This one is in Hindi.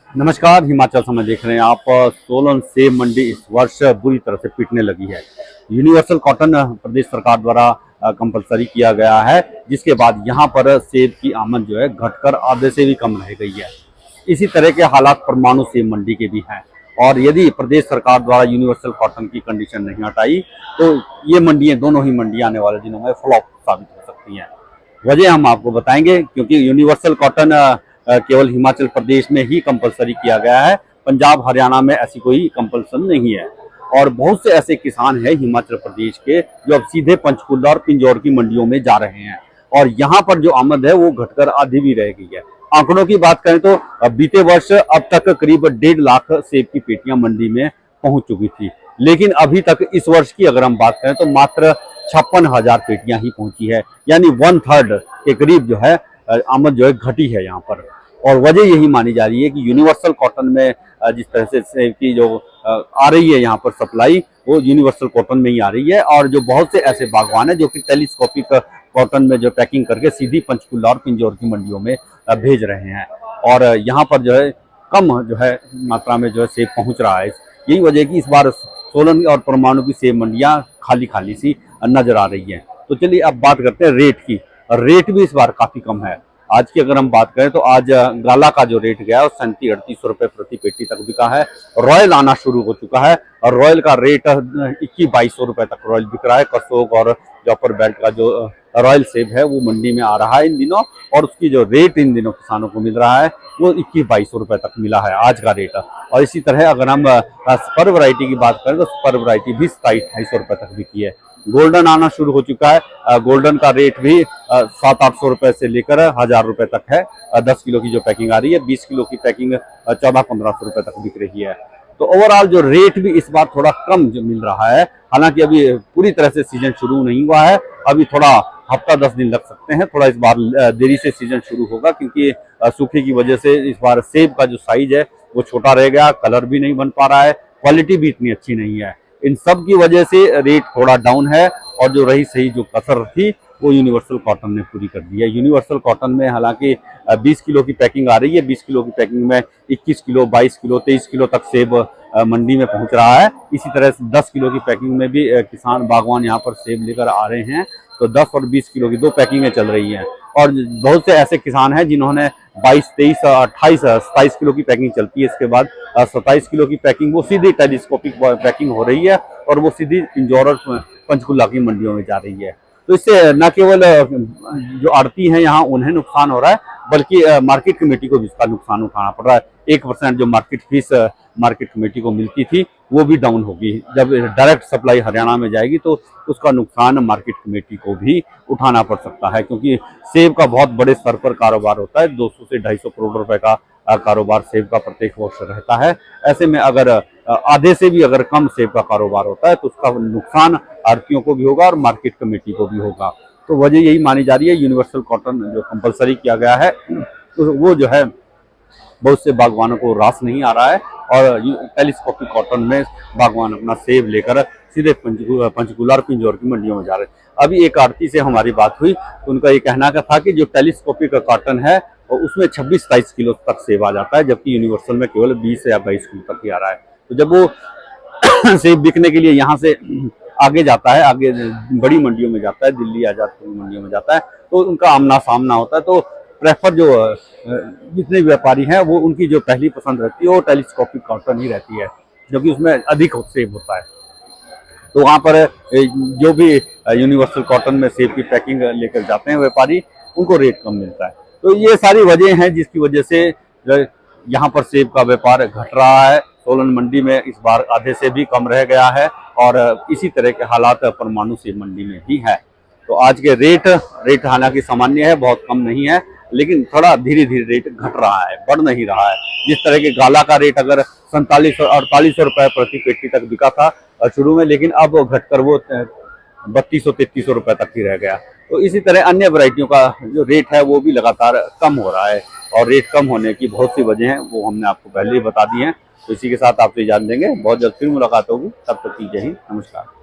नमस्कार, हिमाचल समय देख रहे हैं आप। सोलन सेब मंडी इस वर्ष बुरी तरह से पिटने लगी है। यूनिवर्सल कॉटन प्रदेश सरकार द्वारा कंपलसरी किया गया है, जिसके बाद यहां पर सेब की आमद जो है घटकर आधे से भी कम रह गई है। इसी तरह के हालात परमाणु सेब मंडी के भी हैं, और यदि प्रदेश सरकार द्वारा यूनिवर्सल कॉटन की कंडीशन नहीं हटाई तो ये मंडियां, दोनों ही मंडियां आने वाले दिनों में फ्लॉप साबित हो सकती हैं। वजह हम आपको बताएंगे, क्योंकि यूनिवर्सल कॉटन केवल हिमाचल प्रदेश में ही कंपलसरी किया गया है। पंजाब हरियाणा में ऐसी कोई कंपल्सन नहीं है। और बहुत से ऐसे किसान हैं हिमाचल प्रदेश के जो अब सीधे पंचकुला और पिंजौर की मंडियों में जा रहे हैं, और यहाँ पर जो आमद है वो घटकर आधी भी रह गई है। आंकड़ों की बात करें तो बीते वर्ष अब तक करीब 1.5 लाख सेब की पेटियां मंडी में पहुंच चुकी थी, लेकिन अभी तक इस वर्ष की अगर हम बात करें तो मात्र 56,000 पेटियां ही पहुंची है, यानी 1/3 के करीब जो है आमद जो है घटी है यहाँ पर। और वजह यही मानी जा रही है कि यूनिवर्सल कॉटन में जिस तरह से सेब की जो आ रही है यहाँ पर सप्लाई, वो यूनिवर्सल कॉटन में ही आ रही है। और जो बहुत से ऐसे बागवान हैं जो कि टेलीस्कोपिक कॉटन में जो पैकिंग करके सीधी पंचकुला और पिंजौर की मंडियों में भेज रहे हैं, और यहाँ पर जो है कम जो है मात्रा में जो है सेब पहुँच रहा है। यही वजह है कि इस बार सोलन और परमाणु की सेब मंडियाँ खाली खाली सी नजर आ रही हैं। तो चलिए अब बात करते हैं रेट की। रेट भी इस बार काफ़ी कम है। आज की अगर हम बात करें तो आज गाला का जो रेट गया है वो 37-38 रुपये प्रति पेटी तक बिका है। रॉयल आना शुरू हो चुका है, और रॉयल का रेट 21-22 रुपये तक रॉयल बिक रहा है। कसोग और जो अपर बेल्ट का जो रॉयल सेब है वो मंडी में आ रहा है इन दिनों, और उसकी जो रेट इन दिनों किसानों को मिल रहा है वो 21-22 रुपये तक मिला है आज का रेट। और इसी तरह अगर हम सुपर वैरायटी की बात करें तो सुपर वैरायटी भी 27-28 रुपये तक बिकी है। गोल्डन आना शुरू हो चुका है। गोल्डन का रेट भी 700-800 रुपए से लेकर 1,000 रुपए तक है। 10 किलो की जो पैकिंग आ रही है, 20 किलो की पैकिंग 1400-1500 रुपए तक बिक रही है। तो ओवरऑल जो रेट भी इस बार थोड़ा कम जो मिल रहा है, हालांकि अभी पूरी तरह से सीजन शुरू नहीं हुआ है, अभी थोड़ा हफ्ता 10 दिन लग सकते हैं। थोड़ा इस बार देरी से सीजन शुरू होगा, क्योंकि सूखे की वजह से इस बार सेब का जो साइज है वो छोटा रह गया, कलर भी नहीं बन पा रहा है, क्वालिटी भी इतनी अच्छी नहीं है। इन सब की वजह से रेट थोड़ा डाउन है, और जो रही सही जो कसर थी वो यूनिवर्सल कॉटन ने पूरी कर दी है। यूनिवर्सल कॉटन में हालांकि 20 किलो की पैकिंग आ रही है, 20 किलो की पैकिंग में 21 किलो, 22 किलो, 23 किलो तक सेब मंडी में पहुंच रहा है। इसी तरह से 10 किलो की पैकिंग में भी किसान बागवान यहाँ पर सेब लेकर आ रहे हैं। तो 10 और 20 किलो की 2 पैकिंगें चल रही हैं, और बहुत से ऐसे किसान हैं जिन्होंने 22, 23, 28, 27 किलो की पैकिंग चलती है। इसके बाद 27 किलो की पैकिंग वो सीधी टेलीस्कोपिक पैकिंग हो रही है, और वो सीधी पिंजौर और पंचकुला की मंडियों में जा रही है। तो इससे न केवल जो आड़ती हैं यहाँ उन्हें नुकसान हो रहा है, बल्कि मार्केट कमेटी को भी इसका नुकसान उठाना पड़ रहा है। 1% जो मार्केट फीस मार्केट कमेटी को मिलती थी वो भी डाउन होगी। जब डायरेक्ट सप्लाई हरियाणा में जाएगी तो उसका नुकसान मार्केट कमेटी को भी उठाना पड़ सकता है, क्योंकि सेब का बहुत बड़े स्तर पर कारोबार होता है। 200 से 250 करोड़ रुपए का कारोबार सेब का प्रत्येक वर्ष रहता है। ऐसे में अगर आधे से भी अगर कम सेब का कारोबार होता है तो उसका नुकसान आड़तियों को भी होगा और मार्केट कमेटी को भी होगा। तो वजह यही मानी जा रही है, यूनिवर्सल कॉटन जो कंपलसरी किया गया है तो वो जो है बहुत से बागवानों को रास नहीं आ रहा है, और टेलीस्कोपिक कॉटन में बागवान अपना सेब लेकर सीधे पंचकुला और पिंजौर की मंडियों में जा रहे हैं। अभी एक आड़ती से हमारी बात हुई तो उनका ये कहना का था कि जो टेलीस्कोपिक कॉटन है और उसमें 26-27 किलो तक सेब आ जाता है, जबकि यूनिवर्सल में केवल 20 या 22 किलो तक ही आ रहा है। तो जब वो सेब बिकने के लिए यहाँ से आगे जाता है, आगे बड़ी मंडियों में जाता है, दिल्ली आजाद मंडियों में जाता है, तो उनका आमना सामना होता है। तो प्रेफर जो जितने व्यापारी हैं वो उनकी जो पहली पसंद रहती है वो टेलीस्कोपिक कॉटन ही रहती है, क्योंकि उसमें अधिक सेब होता है। तो वहाँ पर जो भी यूनिवर्सल कॉटन में सेब की पैकिंग लेकर जाते हैं व्यापारी, उनको रेट कम मिलता है। तो ये सारी वजह हैं जिसकी वजह से यहाँ पर सेब का व्यापार घट रहा है। सोलन मंडी में इस बार आधे से भी कम रह गया है, और इसी तरह के हालात परमाणु सेब मंडी में भी है। तो आज के रेट हालांकि सामान्य है, बहुत कम नहीं है, लेकिन थोड़ा धीरे धीरे रेट घट रहा है, बढ़ नहीं रहा है। जिस तरह के गाला का रेट अगर 47 और 48 रुपए प्रति पेटी तक बिका था शुरू में, लेकिन अब घटकर वो 3200-3300 रुपए तक ही रह गया। तो इसी तरह अन्य वैरायटियों का जो रेट है वो भी लगातार कम हो रहा है, और रेट कम होने की बहुत सी वजह हैं, वो हमने आपको पहले ही बता दी हैं। तो इसी के साथ आपसे जान देंगे, बहुत जल्द फिर मुलाकात होगी। तब तक की जय हिंद, नमस्कार।